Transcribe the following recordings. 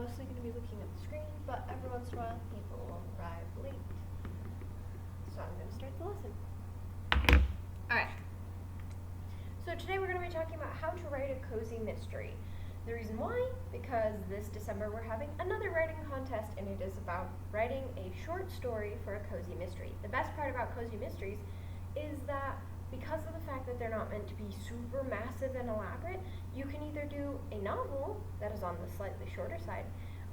mostly going to be looking at the screen, but every once in a while people will arrive late. So I'm going to start the lesson. Alright. So today we're going to be talking about how to write a cozy mystery. The reason why, because this December we're having another writing contest, and it is about writing a short story for a cozy mystery. The best part about cozy mysteries is that because of the fact that they're not meant to be super massive and elaborate, you can either do a novel that is on the slightly shorter side,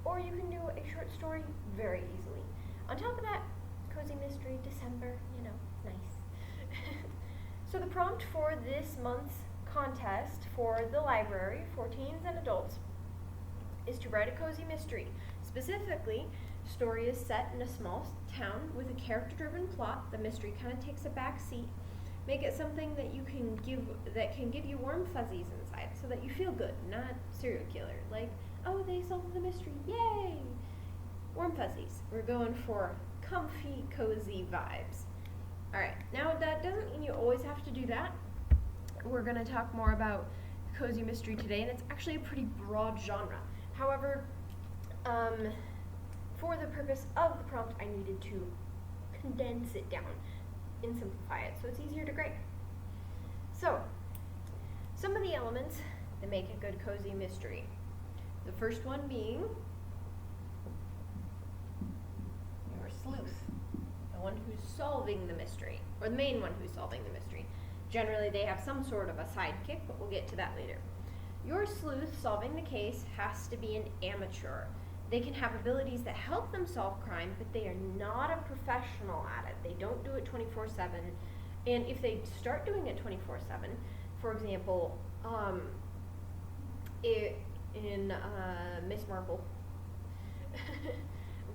or you can do a short story very easily. On top of that, cozy mystery, December, nice. So the prompt for this month's contest for the library for teens and adults is to write a cozy mystery. Specifically, story is set in a small town with a character-driven plot. The mystery kind of takes a back seat. Make it something that can give you warm fuzzies inside, so that you feel good, not serial killer. Like, oh, they solved the mystery, yay! Warm fuzzies. We're going for comfy, cozy vibes. All right. Now that doesn't mean you always have to do that. We're going to talk more about cozy mystery today, and it's actually a pretty broad genre. However, for the purpose of the prompt, I needed to condense it down and simplify it so it's easier to grade. So, some of the elements that make a good cozy mystery. The first one being your sleuth, the one who's solving the mystery, or the main one who's solving the mystery. Generally, they have some sort of a sidekick, but we'll get to that later. Your sleuth solving the case has to be an amateur. They can have abilities that help them solve crime, but they are not a professional at it. They don't do it 24/7. And if they start doing it 24/7, for example, in Miss Marple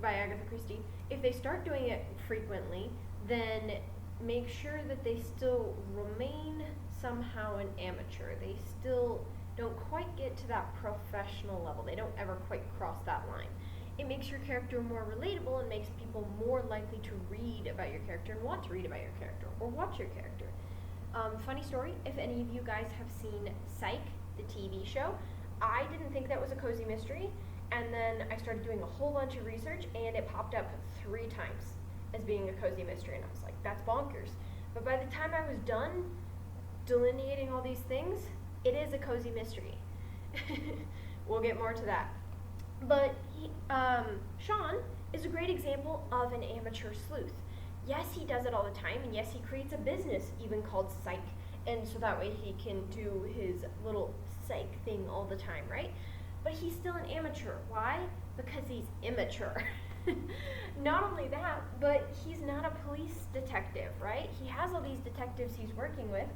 by Agatha Christie, if they start doing it frequently, then make sure that they still remain somehow an amateur. They still don't quite get to that professional level. They don't ever quite cross that line. It makes your character more relatable and makes people more likely to read about your character and want to read about your character or watch your character. Funny story, if any of you guys have seen Psych, the TV show, I didn't think that was a cozy mystery, and then I started doing a whole bunch of research, and it popped up 3 times as being a cozy mystery, and I was like, that's bonkers. But by the time I was done delineating all these things, it is a cozy mystery. We'll get more to that. But Sean is a great example of an amateur sleuth. Yes, he does it all the time, and yes, he creates a business even called Psych, and so that way he can do his little psych thing all the time, right? But he's still an amateur. Why? Because he's immature. Not only that, but he's not a police detective, right? He has all these detectives he's working with,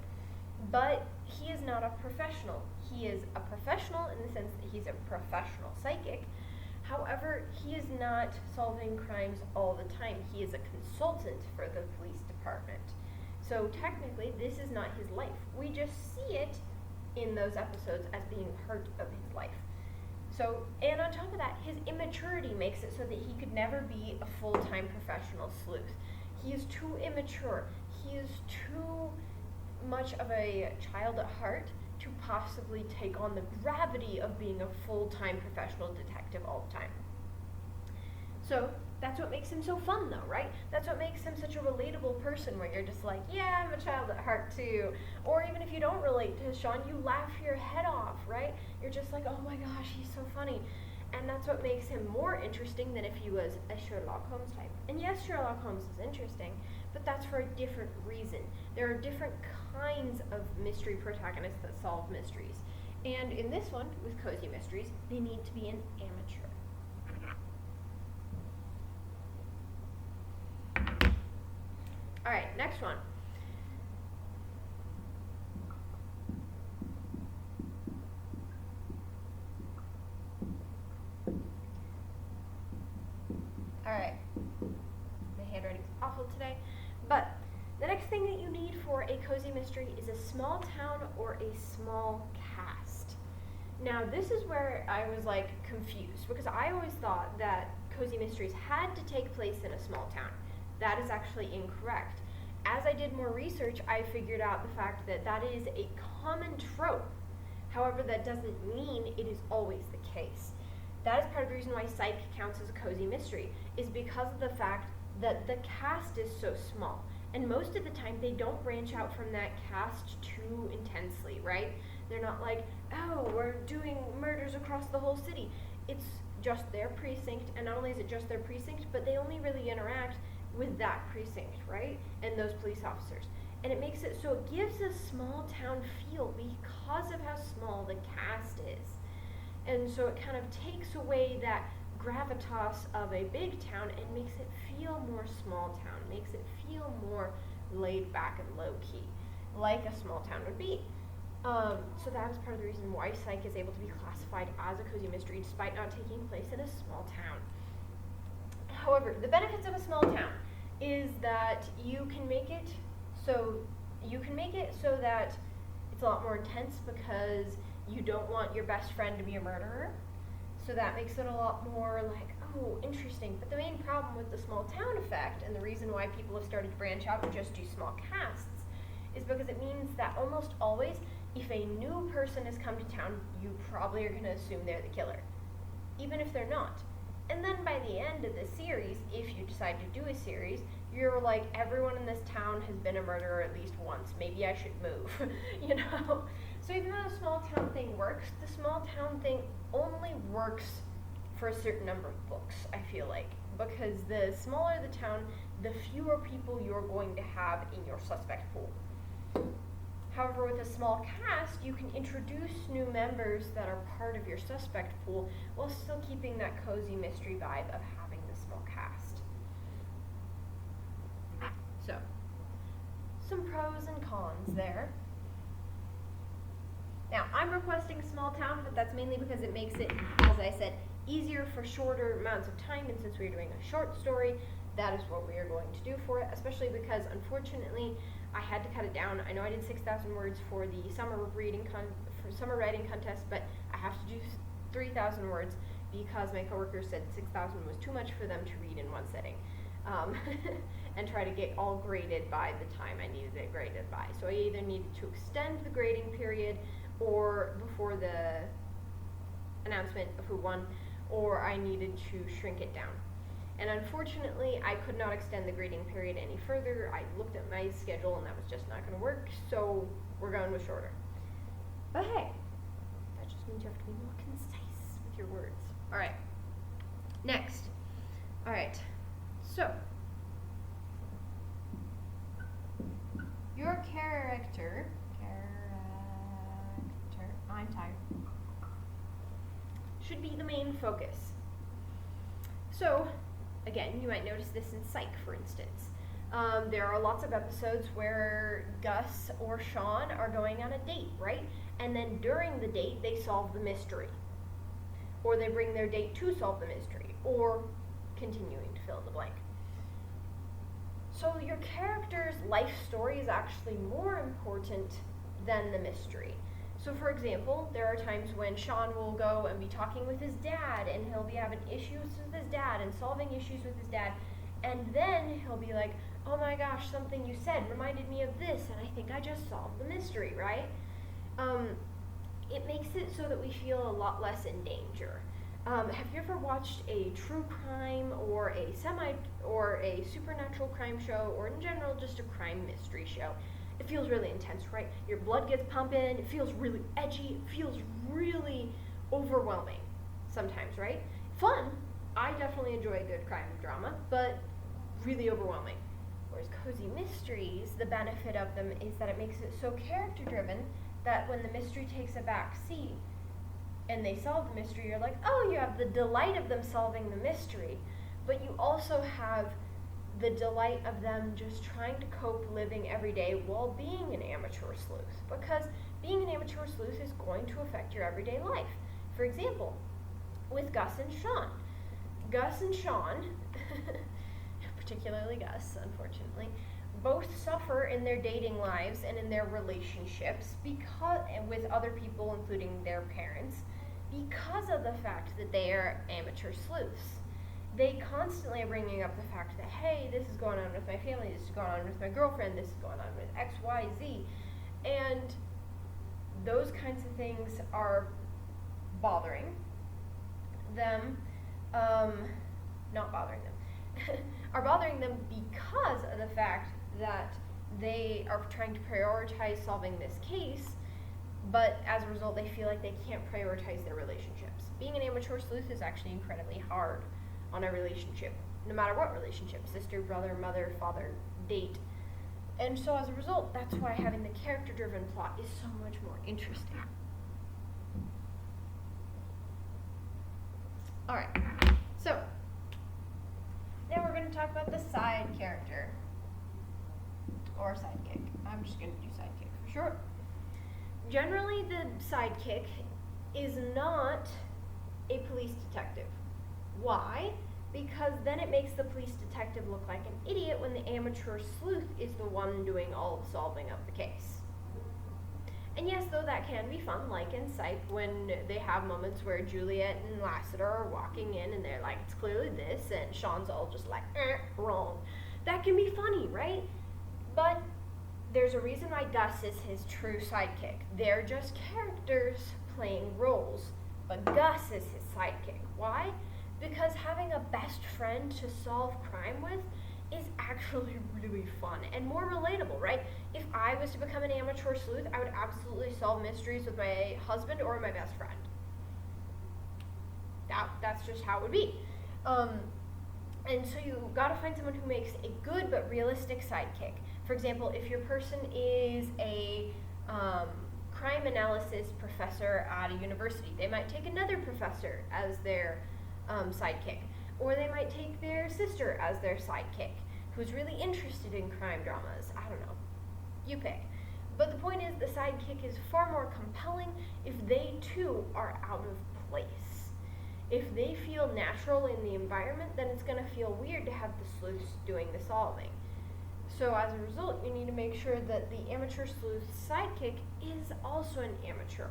but he is not a professional. He is a professional in the sense that he's a professional psychic. However, he is not solving crimes all the time. He is a consultant for the police department. So technically, this is not his life. We just see it in those episodes as being part of his life. So, and on top of that, his immaturity makes it so that he could never be a full-time professional sleuth. He is too immature. He is too much of a child at heart to possibly take on the gravity of being a full-time professional detective all the time. So that's what makes him so fun though, right? That's what makes him such a relatable person, where you're just like, yeah, I'm a child at heart too. Or even if you don't relate to Sean, you laugh your head off, right? You're just like, oh my gosh, he's so funny. And that's what makes him more interesting than if he was a Sherlock Holmes type. And yes, Sherlock Holmes is interesting, but that's for a different reason. There are different kinds of mystery protagonists that solve mysteries. And in this one, with cozy mysteries, they need to be an amateur. All right, next one. All right, my handwriting's awful today, but the next thing that you need for a cozy mystery is a small town or a small cast. Now, this is where I was like confused, because I always thought that cozy mysteries had to take place in a small town. That is actually incorrect. As I did more research, I figured out the fact that that is a common trope. However, that doesn't mean it is always the case. That is part of the reason why Psych counts as a cozy mystery, is because of the fact that the cast is so small. And most of the time, they don't branch out from that cast too intensely, right? They're not like, oh, we're doing murders across the whole city. It's just their precinct, and not only is it just their precinct, but they only really interact with that precinct, right? And those police officers. And it makes it so it gives a small town feel because of how small the cast is. And so it kind of takes away that gravitas of a big town and makes it feel more small town, makes it feel more laid back and low key, like a small town would be. So that is part of the reason why Psych is able to be classified as a cozy mystery despite not taking place in a small town. However, the benefits of a small town is that you can make it so that it's a lot more intense because you don't want your best friend to be a murderer. So that makes it a lot more like, oh, interesting. But the main problem with the small town effect, and the reason why people have started to branch out and just do small casts, is because it means that almost always, if a new person has come to town, you probably are going to assume they're the killer, even if they're not. And then by the end of the series, if you decide to do a series, you're like, everyone in this town has been a murderer at least once. Maybe I should move, you know? So even though the small town thing works, the small town thing only works for a certain number of books, I feel like. Because the smaller the town, the fewer people you're going to have in your suspect pool. However, with a small cast, you can introduce new members that are part of your suspect pool while still keeping that cozy mystery vibe of having the small cast. So, some pros and cons there. Now, I'm requesting small town, but that's mainly because it makes it, as I said, easier for shorter amounts of time, and since we're doing a short story, that is what we are going to do for it, especially because, unfortunately, I had to cut it down. I know I did 6,000 words for the summer writing contest, but I have to do 3,000 words because my coworker said 6,000 was too much for them to read in one sitting, and try to get all graded by the time I needed it graded by. So I either needed to extend the grading period or before the announcement of who won, or I needed to shrink it down. And unfortunately, I could not extend the grading period any further. I looked at my schedule and that was just not going to work, so we're going with shorter. But hey, that just means you have to be more concise with your words. All right, next. All right, so your character, I'm tired, should be the main focus. So, again, you might notice this in Psych, for instance. There are lots of episodes where Gus or Sean are going on a date, right? And then during the date, they solve the mystery. Or they bring their date to solve the mystery. Or continuing to fill in the blank. So your character's life story is actually more important than the mystery. So for example, there are times when Sean will go and be talking with his dad, and he'll be having issues with his dad and solving issues with his dad, and then he'll be like, oh my gosh, something you said reminded me of this, and I think I just solved the mystery, right? It makes it so that we feel a lot less in danger. Have you ever watched a true crime or a supernatural crime show, or in general just a crime mystery show? It feels really intense, right? Your blood gets pumping, it feels really edgy, it feels really overwhelming sometimes, right? Fun. I definitely enjoy a good crime drama, but really overwhelming. Whereas cozy mysteries, the benefit of them is that it makes it so character driven that when the mystery takes a back seat and they solve the mystery, you're like, oh, you have the delight of them solving the mystery, but you also have the delight of them just trying to cope living every day while being an amateur sleuth, because being an amateur sleuth is going to affect your everyday life. For example, with Gus and Sean, particularly Gus, unfortunately, both suffer in their dating lives and in their relationships and with other people, including their parents, because of the fact that they are amateur sleuths. They constantly are bringing up the fact that, hey, this is going on with my family, this is going on with my girlfriend, this is going on with X, Y, Z. And those kinds of things are bothering. them, not bothering them, are bothering them because of the fact that they are trying to prioritize solving this case, but as a result they feel like they can't prioritize their relationships. Being an amateur sleuth is actually incredibly hard on a relationship, no matter what relationship, sister, brother, mother, father, date. And so as a result, that's why having the character-driven plot is so much more interesting. Alright, so now we're going to talk about the side character, or sidekick. I'm just going to do sidekick for short. Generally, the sidekick is not a police detective. Why? Because then it makes the police detective look like an idiot when the amateur sleuth is the one doing all the solving of the case. And yes, though that can be fun, like in Psych, when they have moments where Juliet and Lassiter are walking in and they're like, it's clearly this, and Sean's all just like, wrong. That can be funny, right? But there's a reason why Gus is his true sidekick. They're just characters playing roles, but Gus is his sidekick. Why? Because having a best friend to solve crime with is actually really fun and more relatable, right? If I was to become an amateur sleuth, I would absolutely solve mysteries with my husband or my best friend. That's just how it would be. And so you gotta find someone who makes a good but realistic sidekick. For example, if your person is a crime analysis professor at a university, they might take another professor as their sidekick. Or they might take their sister as their sidekick, who's really interested in crime dramas. I don't know. You pick. But the point is, the sidekick is far more compelling if they too are out of place. If they feel natural in the environment, then it's going to feel weird to have the sleuths doing the solving. So as a result, you need to make sure that the amateur sleuth's sidekick is also an amateur.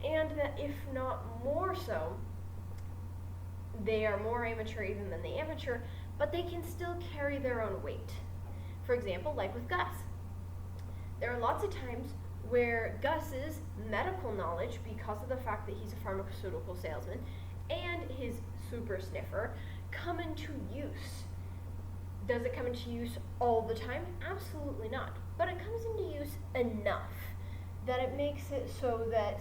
And that if not more so, they are more amateur even than the amateur, but they can still carry their own weight. For example, like with Gus. There are lots of times where Gus's medical knowledge, because of the fact that he's a pharmaceutical salesman, and his super sniffer, come into use. Does it come into use all the time? Absolutely not. But it comes into use enough that it makes it so that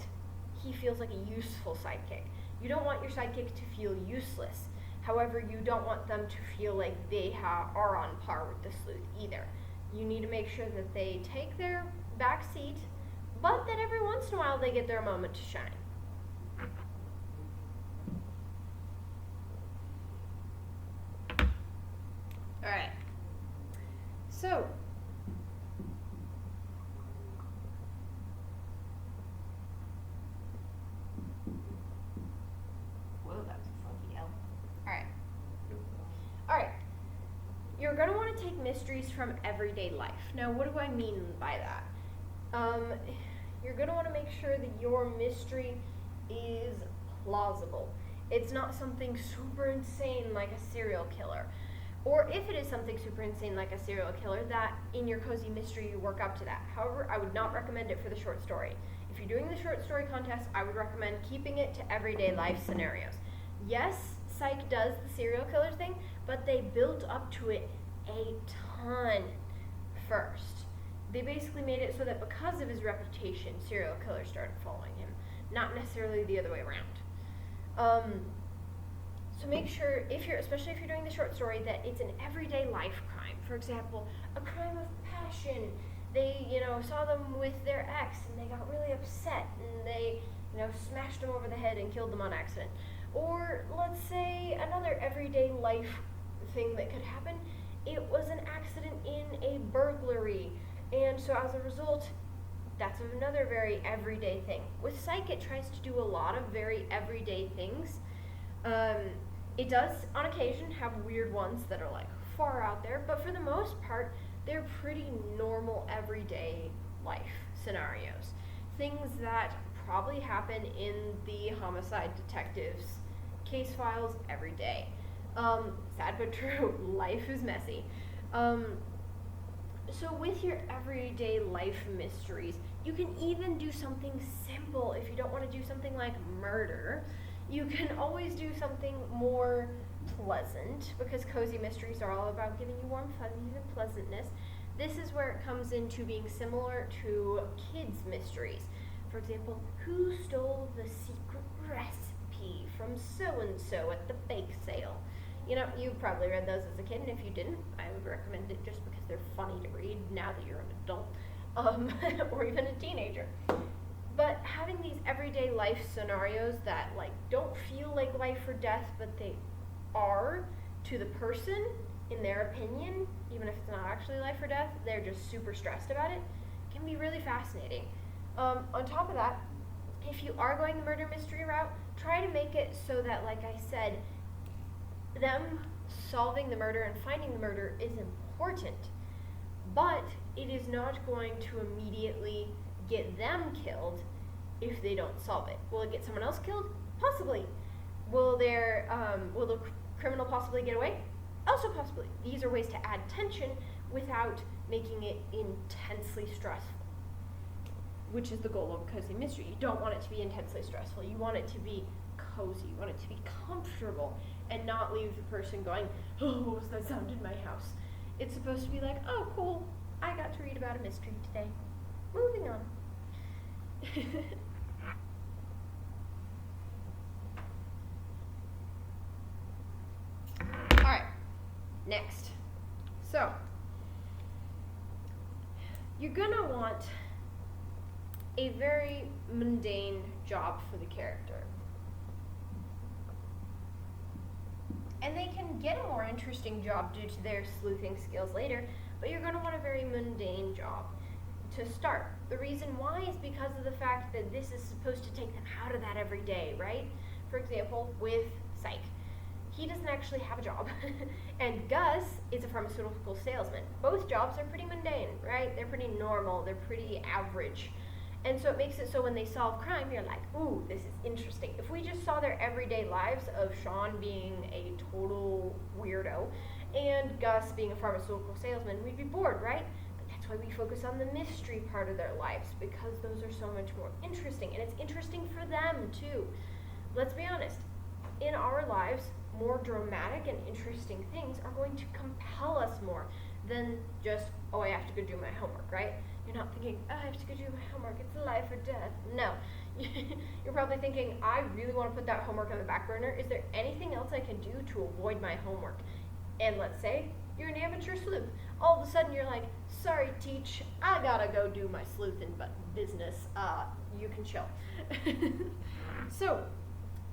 he feels like a useful sidekick. You don't want your sidekick to feel useless. However, you don't want them to feel like they are on par with the sleuth either. You need to make sure that they take their back seat, but that every once in a while they get their moment to shine. Alright. So, you're going to want to take mysteries from everyday life. Now, what do I mean by that? You're going to want to make sure that your mystery is plausible. It's not something super insane like a serial killer. Or if it is something super insane like a serial killer, that in your cozy mystery you work up to that. However, I would not recommend it for the short story. If you're doing the short story contest, I would recommend keeping it to everyday life scenarios. Yes, Psych does the serial killer thing, but they built up to it a ton first. They basically made it so that because of his reputation, serial killers started following him, not necessarily the other way around. So make sure, especially if you're doing the short story, that it's an everyday life crime. For example, a crime of passion. They, saw them with their ex and they got really upset and they, smashed them over the head and killed them on accident. Or let's say another everyday life thing that could happen. It was an accident in a burglary. And so as a result, that's another very everyday thing. With Psych, it tries to do a lot of very everyday things. It does, on occasion, have weird ones that are like far out there, but for the most part, they're pretty normal everyday life scenarios. Things that probably happen in the homicide detectives' case files every day. Sad but true, life is messy. So with your everyday life mysteries, you can even do something simple. If you don't want to do something like murder, You can always do something more pleasant, because cozy mysteries are all about giving you warm fuzzies and pleasantness. This is where it comes into being similar to kids' mysteries. For example, who stole the secret recipe from so-and-so at the bake sale? You know, you probably read those as a kid, and if you didn't, I would recommend it just because they're funny to read now that you're an adult, or even a teenager. But having these everyday life scenarios that like don't feel like life or death, but they are to the person in their opinion, even if it's not actually life or death, they're just super stressed about it, can be really fascinating. On top of that, if you are going the murder mystery route, try to make it so that, like I said, them solving the murder and finding the murder is important, but it is not going to immediately get them killed if they don't solve it. Will it get someone else killed? Possibly. Will the criminal possibly get away? Also possibly. These are ways to add tension without making it intensely stressful, which is the goal of a cozy mystery. You don't want it to be intensely stressful. You want it to be cozy. You want it to be comfortable and not leave the person going, oh, what was that sound in my house? It's supposed to be like, oh, cool, I got to read about a mystery today. Moving on. Alright, next. So, you're gonna want a very mundane job for the character. And they can get a more interesting job due to their sleuthing skills later, but you're going to want a very mundane job to start. The reason why is because of the fact that this is supposed to take them out of that every day, right? For example, with Psych. He doesn't actually have a job, and Gus is a pharmaceutical salesman. Both jobs are pretty mundane, right? They're pretty normal, they're pretty average. And so it makes it so when they solve crime, you're like, ooh, this is interesting. If we just saw their everyday lives of Sean being a total weirdo and Gus being a pharmaceutical salesman, we'd be bored, right? But that's why we focus on the mystery part of their lives, because those are so much more interesting. And it's interesting for them, too. Let's be honest. In our lives, more dramatic and interesting things are going to compel us more than just, oh, I have to go do my homework, right? You're not thinking, oh, I have to go do my homework, it's life or death. No. You're probably thinking, I really want to put that homework on the back burner. Is there anything else I can do to avoid my homework? And let's say you're an amateur sleuth. All of a sudden you're like, sorry, teach, I gotta go do my sleuthing business. You can chill. So,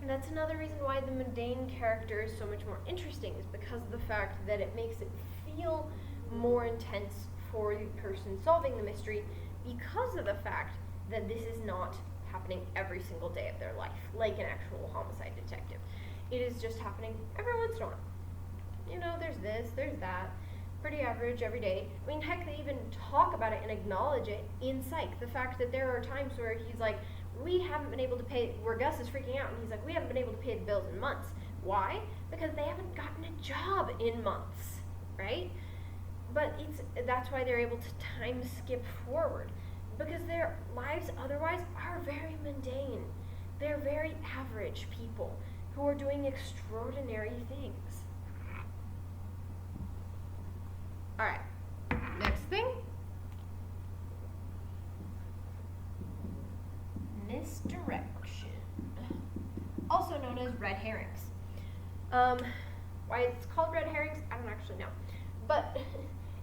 that's another reason why the mundane character is so much more interesting, is because of the fact that it makes it feel more intense for the person solving the mystery, because of the fact that this is not happening every single day of their life, like an actual homicide detective. It is just happening every once in a while. You know, there's this, there's that, pretty average every day. I mean, heck, they even talk about it and acknowledge it in Psych. The fact that there are times where he's like, we haven't been able to pay, where Gus is freaking out, and he's like, we haven't been able to pay the bills in months. Why? Because they haven't gotten a job in months, right? But that's why they're able to time skip forward, because their lives otherwise are very mundane. They're very average people who are doing extraordinary things. Alright, next thing. Misdirection. Also known as red herrings. Why it's called red herrings, I don't actually know. But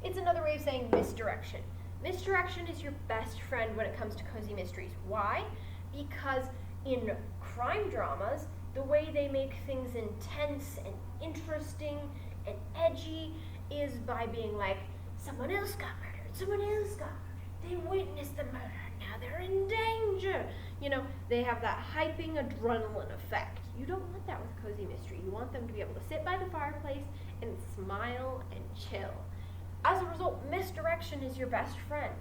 it's another way of saying misdirection. Misdirection is your best friend when it comes to cozy mysteries. Why? Because in crime dramas, the way they make things intense and interesting and edgy is by being like, someone else got murdered, someone else got murdered, they witnessed the murder, now they're in danger. You know, they have that hyping adrenaline effect. You don't want that with cozy mystery. You want them to be able to sit by the fireplace and smile and chill. As a result, misdirection is your best friend.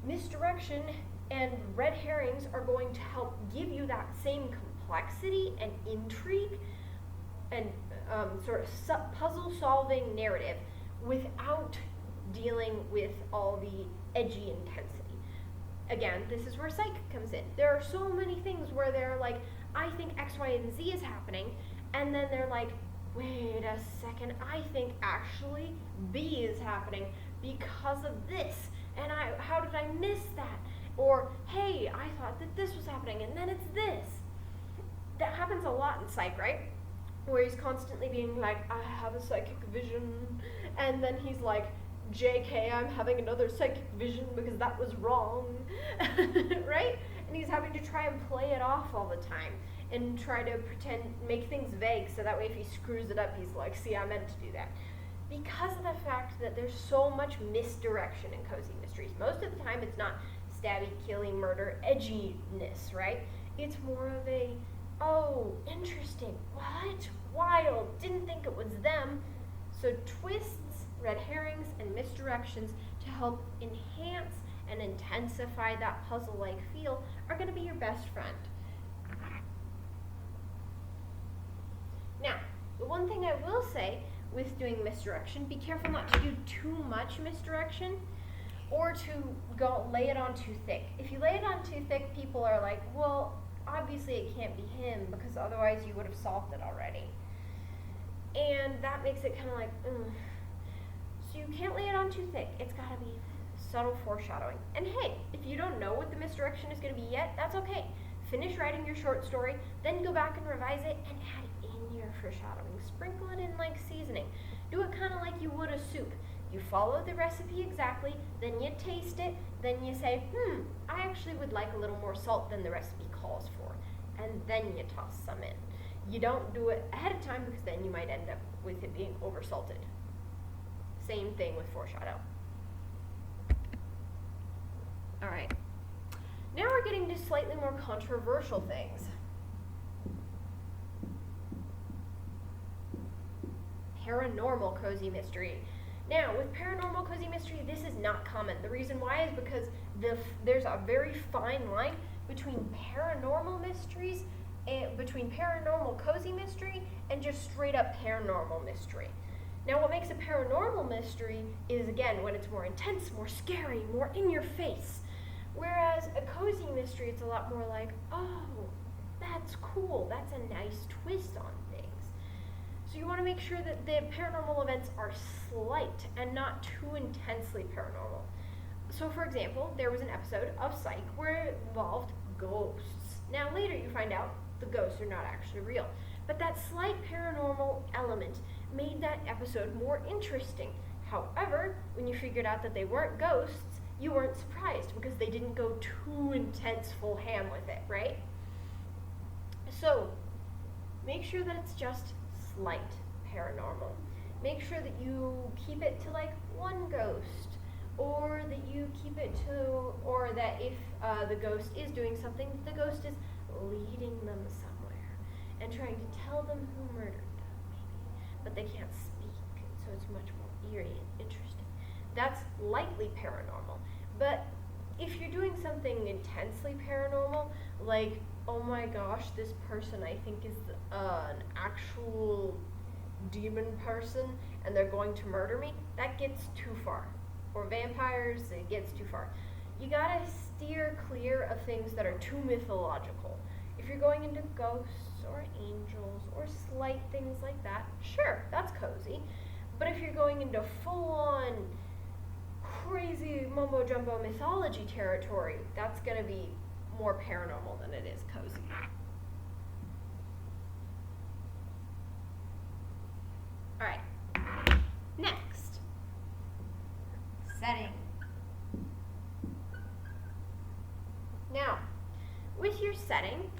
Misdirection and red herrings are going to help give you that same complexity and intrigue and sort of puzzle-solving narrative without dealing with all the edgy intensity. Again, this is where psych comes in. There are so many things where they're like, I think X, Y, and Z is happening, and then they're like, wait a second, I think actually B is happening because of this, and how did I miss that? Or, hey, I thought that this was happening, and then it's this. That happens a lot in psych, right? Where he's constantly being like, I have a psychic vision, and then he's like, JK, I'm having another psychic vision because that was wrong, right? And he's having to try and play it off all the time and try to pretend, make things vague, so that way if he screws it up, he's like, see, I meant to do that. Because of the fact that there's so much misdirection in cozy mysteries. Most of the time it's not stabby, killing, murder, edginess, right? It's more of a, oh, interesting, what? Wild, didn't think it was them. So twists, red herrings, and misdirections to help enhance and intensify that puzzle-like feel are going to be your best friend. Now, the one thing I will say with doing misdirection, be careful not to do too much misdirection or to go lay it on too thick. If you lay it on too thick, people are like, well, obviously it can't be him because otherwise you would have solved it already. And that makes it kind of like, So you can't lay it on too thick. It's got to be subtle foreshadowing. And hey, if you don't know what the misdirection is going to be yet, that's okay. Finish writing your short story, then go back and revise it and add in your foreshadowing. Sprinkle it in like seasoning. Do it kind of like you would a soup. You follow the recipe exactly, then you taste it, then you say, I actually would like a little more salt than the recipe calls for. And then you toss some in. You don't do it ahead of time because then you might end up with it being oversalted. Same thing with foreshadow. All right. Now we're getting to slightly more controversial things. Paranormal cozy mystery. Now, with paranormal cozy mystery, this is not common. The reason why is because there's a very fine line between paranormal mysteries and between paranormal cozy mystery and just straight up paranormal mystery. Now, what makes a paranormal mystery is, again, when it's more intense, more scary, more in your face. Whereas a cozy mystery, it's a lot more like, oh, that's cool. That's a nice twist on things. So you want to make sure that the paranormal events are slight and not too intensely paranormal. So, for example, there was an episode of Psych where it involved ghosts. Now, later you find out the ghosts are not actually real. But that slight paranormal element made that episode more interesting. However, when you figured out that they weren't ghosts, you weren't surprised because they didn't go too intense full ham with it, right? So, make sure that it's just slight paranormal. Make sure that you keep it to like one ghost, or that you keep it to, or that if the ghost is doing something, the ghost is leading them somewhere and trying to tell them who murdered them, maybe. But they can't speak, so it's much more eerie and interesting. That's lightly paranormal. But if you're doing something intensely paranormal, like, oh my gosh, this person I think is an actual demon person and they're going to murder me, that gets too far. Or vampires, it gets too far. You gotta steer clear of things that are too mythological. If you're going into ghosts or angels or slight things like that, sure, that's cozy. But if you're going into full-on crazy mumbo-jumbo mythology territory, that's going to be more paranormal than it is cozy. Alright, next, setting. Now, with your setting,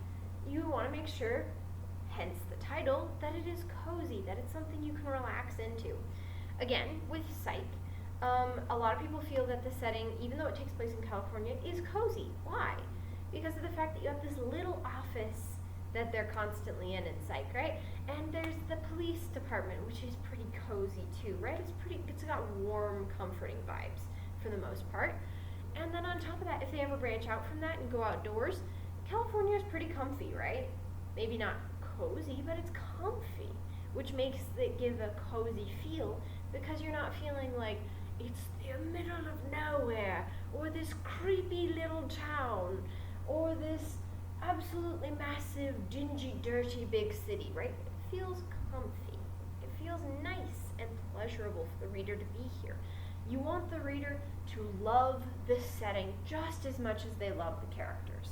you want to make sure, hence the title, that it is cozy, that it's something you can relax into. Again, with Psych, a lot of people feel that the setting, even though it takes place in California, is cozy. Why? Because of the fact that you have this little office that they're constantly in Psych, right? And there's the police department, which is pretty cozy too, right? It's got warm, comforting vibes for the most part. And then on top of that, if they ever branch out from that and go outdoors, California is pretty comfy, right? Maybe not cozy, but it's comfy, which makes it give a cozy feel because you're not feeling like it's the middle of nowhere, or this creepy little town, or this absolutely massive, dingy, dirty big city, right? It feels comfy. It feels nice and pleasurable for the reader to be here. You want the reader to love this setting just as much as they love the characters.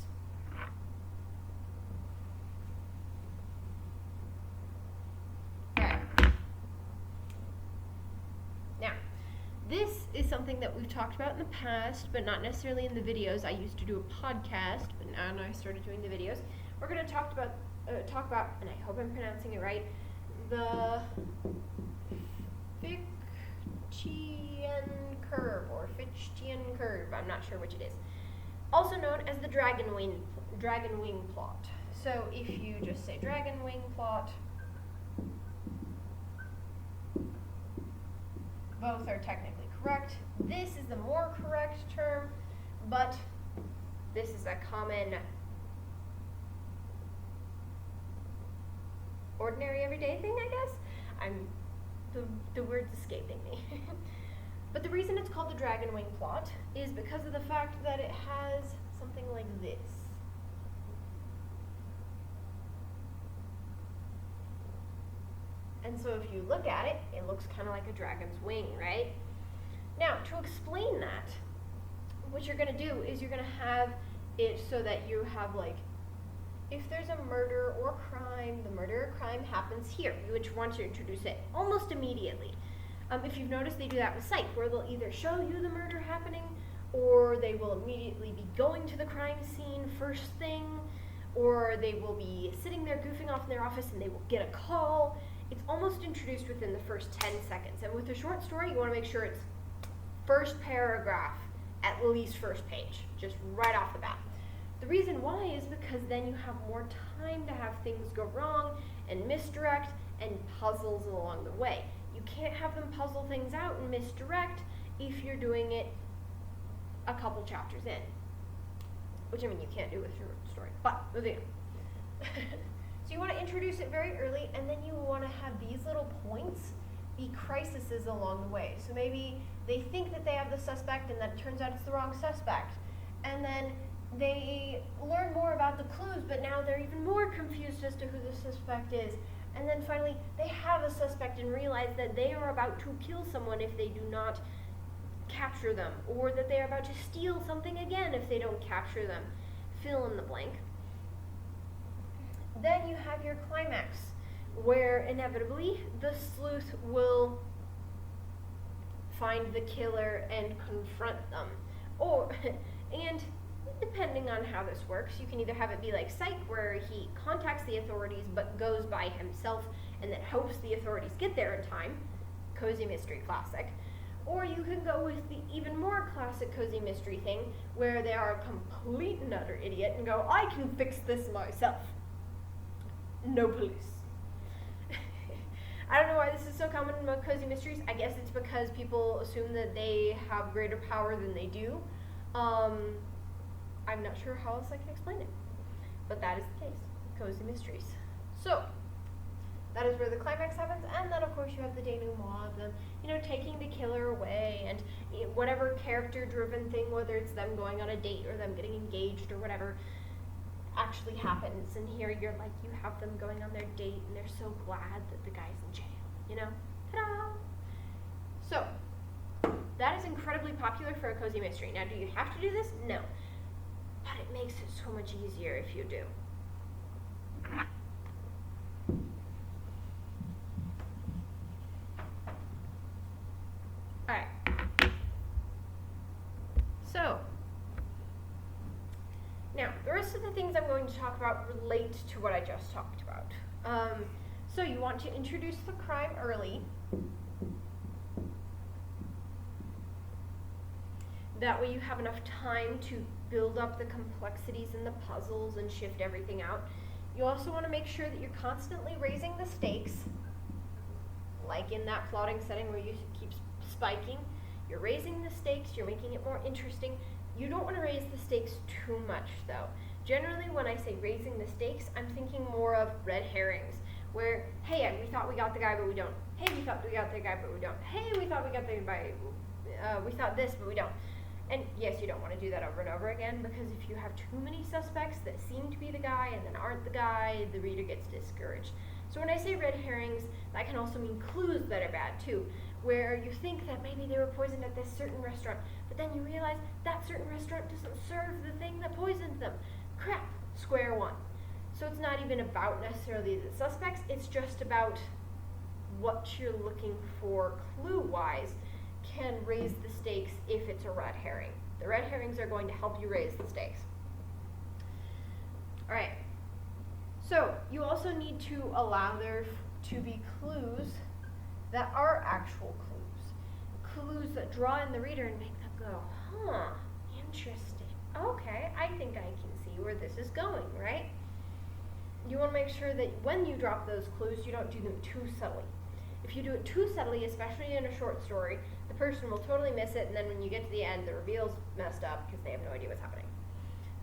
This is something that we've talked about in the past, but not necessarily in the videos. I used to do a podcast, but now I started doing the videos. We're going to talk about, and I hope I'm pronouncing it right, the Fichte curve, or Fichte curve. I'm not sure which it is. Also known as the dragon wing plot. So if you just say dragon wing plot, both are technically correct. This is the more correct term, but this is a common, ordinary, everyday thing, I guess. The word's escaping me. But the reason it's called the dragon wing plot is because of the fact that it has something like this. And so if you look at it, it looks kind of like a dragon's wing, right? Now, to explain that, what you're going to do is you're going to have it so that you have, like, if there's a murder or crime, the murder or crime happens here. You would want to introduce it almost immediately. If you've noticed, they do that with Psych, where they'll either show you the murder happening, or they will immediately be going to the crime scene first thing, or they will be sitting there goofing off in their office and they will get a call. It's almost introduced within the first 10 seconds. And with a short story, you want to make sure it's first paragraph, at least first page, just right off the bat. The reason why is because then you have more time to have things go wrong and misdirect and puzzles along the way. You can't have them puzzle things out and misdirect if you're doing it a couple chapters in. Which, I mean, you can't do with your story, but moving on. So you want to introduce it very early, and then you want to have these little points be crises along the way. So maybe they think that they have the suspect, and then it turns out it's the wrong suspect. And then they learn more about the clues, but now they're even more confused as to who the suspect is. And then finally, they have a suspect and realize that they are about to kill someone if they do not capture them, or that they are about to steal something again if they don't capture them. Fill in the blank. Then you have your climax, where inevitably the sleuth will find the killer and confront them. And depending on how this works, you can either have it be like Psych, where he contacts the authorities but goes by himself and then hopes the authorities get there in time, cozy mystery classic. Or you can go with the even more classic cozy mystery thing, where they are a complete and utter idiot and go, I can fix this myself. No police. I don't know why this is so common in cozy mysteries. I guess it's because people assume that they have greater power than they do. I'm not sure how else I can explain it, but that is the case. Cozy mysteries. So that is where the climax happens, and then of course you have the denouement of them, taking the killer away, and whatever character-driven thing, whether it's them going on a date or them getting engaged or whatever, actually happens. And here you have them going on their date, and they're so glad that the guy's in jail. Ta-da! So that is incredibly popular for a cozy mystery. Now, do you have to do this? No. But it makes it so much easier if you do. Alright. So, now, the rest of the things I'm going to talk about relate to what I just talked about. So you want to introduce the crime early. That way you have enough time to build up the complexities and the puzzles and shift everything out. You also want to make sure that you're constantly raising the stakes, like in that plotting setting where you keep spiking. You're raising the stakes, you're making it more interesting. You don't want to raise the stakes too much, though. Generally, when I say raising the stakes, I'm thinking more of red herrings, where, hey, we thought we got the guy, but we don't. Hey, we thought we got the guy, but we don't. Hey, we thought we got the guy, we thought this, but we don't. And yes, you don't want to do that over and over again, because if you have too many suspects that seem to be the guy and then aren't the guy, the reader gets discouraged. So when I say red herrings, that can also mean clues that are bad too, where you think that maybe they were poisoned at this certain restaurant, but then you realize that certain restaurant doesn't serve the thing that poisoned them. Crap, square one. So it's not even about necessarily the suspects, it's just about what you're looking for clue-wise can raise the stakes if it's a red herring. The red herrings are going to help you raise the stakes. All right. So you also need to allow there to be clues that are actual clues that draw in the reader and make them go, huh, interesting. Okay, I think I can see where this is going, right? You want to make sure that when you drop those clues, you don't do them too subtly. If you do it too subtly, especially in a short story, the person will totally miss it, and then when you get to the end, the reveal's messed up because they have no idea what's happening.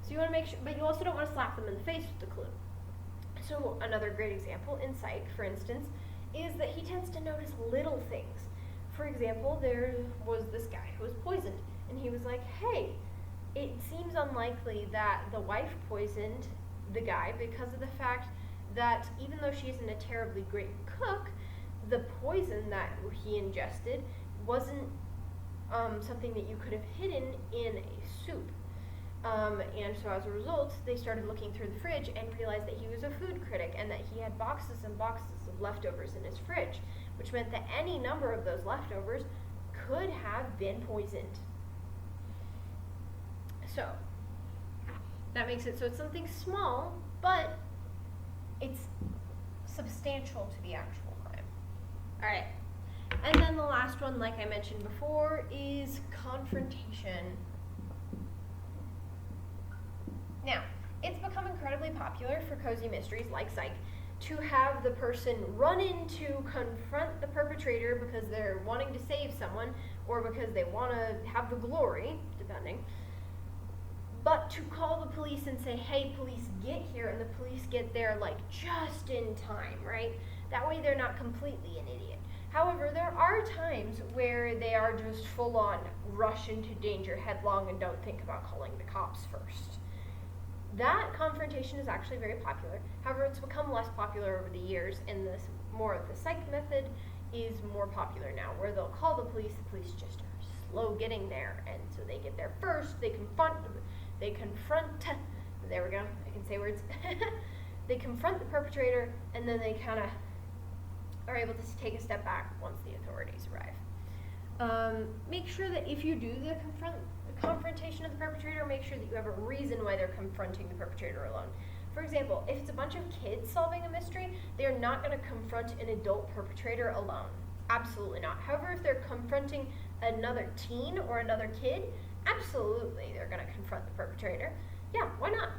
So you want to make sure, but you also don't want to slap them in the face with the clue. So another great example in Psych, for instance, is that he tends to notice little things. For example, there was this guy who was poisoned, and he was like, hey, it seems unlikely that the wife poisoned the guy because of the fact that even though she isn't a terribly great cook, the poison that he ingested wasn't something that you could have hidden in a soup. And so as a result, they started looking through the fridge and realized that he was a food critic and that he had boxes and boxes of leftovers in his fridge, which meant that any number of those leftovers could have been poisoned. So that makes it so it's something small, but it's substantial to the actual crime. All right. And then the last one, like I mentioned before, is confrontation. Now, it's become incredibly popular for cozy mysteries like Psych to have the person run in to confront the perpetrator because they're wanting to save someone or because they want to have the glory, depending. But to call the police and say, hey, police, get here, and the police get there like just in time, right? That way they're not completely an idiot. However, there are times where they are just full on rush into danger headlong and don't think about calling the cops first. That confrontation is actually very popular. However, it's become less popular over the years, and this more of the Psych method is more popular now, where they'll call the police just are slow getting there, and so they get there first, they confront, there we go, I can say words, they confront the perpetrator, and then they kind of are able to take a step back once the authorities arrive. Make sure that if you do the confrontation of the perpetrator, make sure that you have a reason why they're confronting the perpetrator alone. For example, if it's a bunch of kids solving a mystery, they're not going to confront an adult perpetrator alone. Absolutely not. However, if they're confronting another teen or another kid, absolutely they're going to confront the perpetrator. Yeah, why not?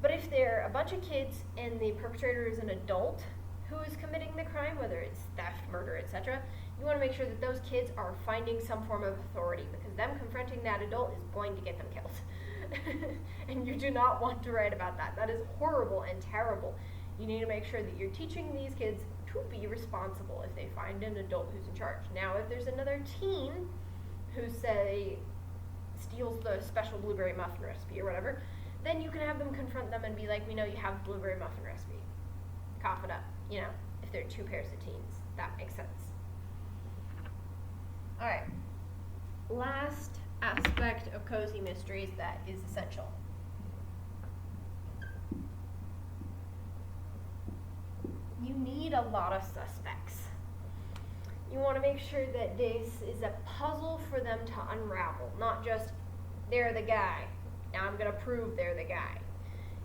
But if they're a bunch of kids and the perpetrator is an adult who is committing the crime, whether it's theft, murder, etc., you want to make sure that those kids are finding some form of authority, because them confronting that adult is going to get them killed. And you do not want to write about that. That is horrible and terrible. You need to make sure that you're teaching these kids to be responsible if they find an adult who's in charge. Now, if there's another teen who, say, steals the special blueberry muffin recipe or whatever, then you can have them confront them and be like, we know you have the blueberry muffin recipe. Cough it up, if there are two pairs of teens. That makes sense. All right. Last aspect of cozy mysteries that is essential. You need a lot of suspects. You want to make sure that this is a puzzle for them to unravel, not just, they're the guy. Now I'm going to prove they're the guy.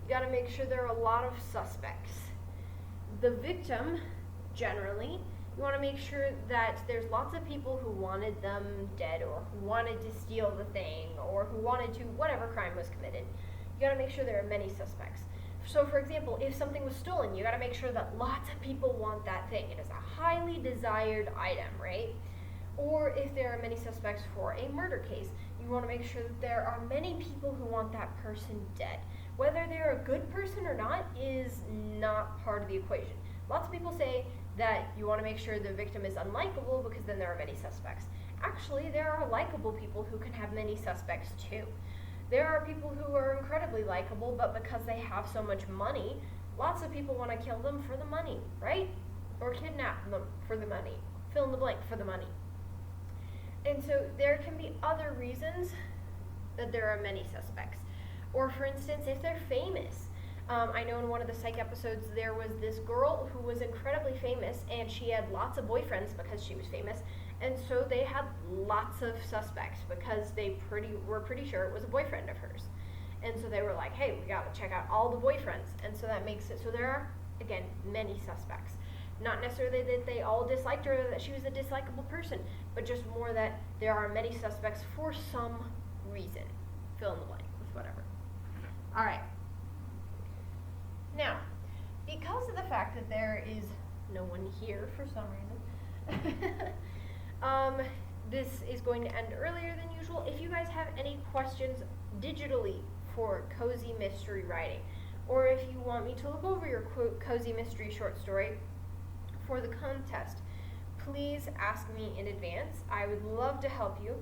You got to make sure there are a lot of suspects. The victim, generally, you want to make sure that there's lots of people who wanted them dead, or who wanted to steal the thing, or who wanted to, whatever crime was committed. You got to make sure there are many suspects. So for example, if something was stolen, you got to make sure that lots of people want that thing. It is a highly desired item, right? Or if there are many suspects for a murder case, you want to make sure that there are many people who want that person dead. Whether they're a good person or not is not part of the equation. Lots of people say that you want to make sure the victim is unlikable because then there are many suspects. actually there are likable people who can have many suspects too. There are people who are incredibly likable, but because they have so much money, lots of people want to kill them for the money, right? Or kidnap them for the money. Fill in the blank for the money. And so there can be other reasons that there are many suspects. Or for instance, if they're famous. I know in one of the psych episodes there was this girl who was incredibly famous, and she had lots of boyfriends because she was famous, and so they had lots of suspects because they were pretty sure it was a boyfriend of hers. And so they were like, hey, we gotta check out all the boyfriends. And so that makes it so there are, again, many suspects. Not necessarily that they all disliked her or that she was a dislikable person, but just more that there are many suspects for some reason. Fill in the blank with whatever. Alright. Now, because of the fact that there is no one here for some reason, this is going to end earlier than usual. If you guys have any questions digitally for cozy mystery writing, or if you want me to look over your cozy mystery short story for the contest, please ask me in advance. I would love to help you.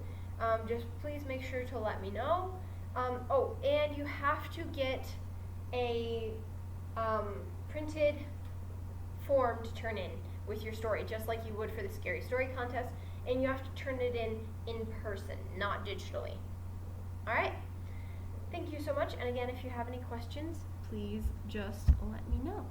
Just please make sure to let me know. Oh, and you have to get a printed form to turn in with your story, just like you would for the scary story contest, and you have to turn it in person, not digitally. Alright? Thank you so much, and again, if you have any questions, please just let me know.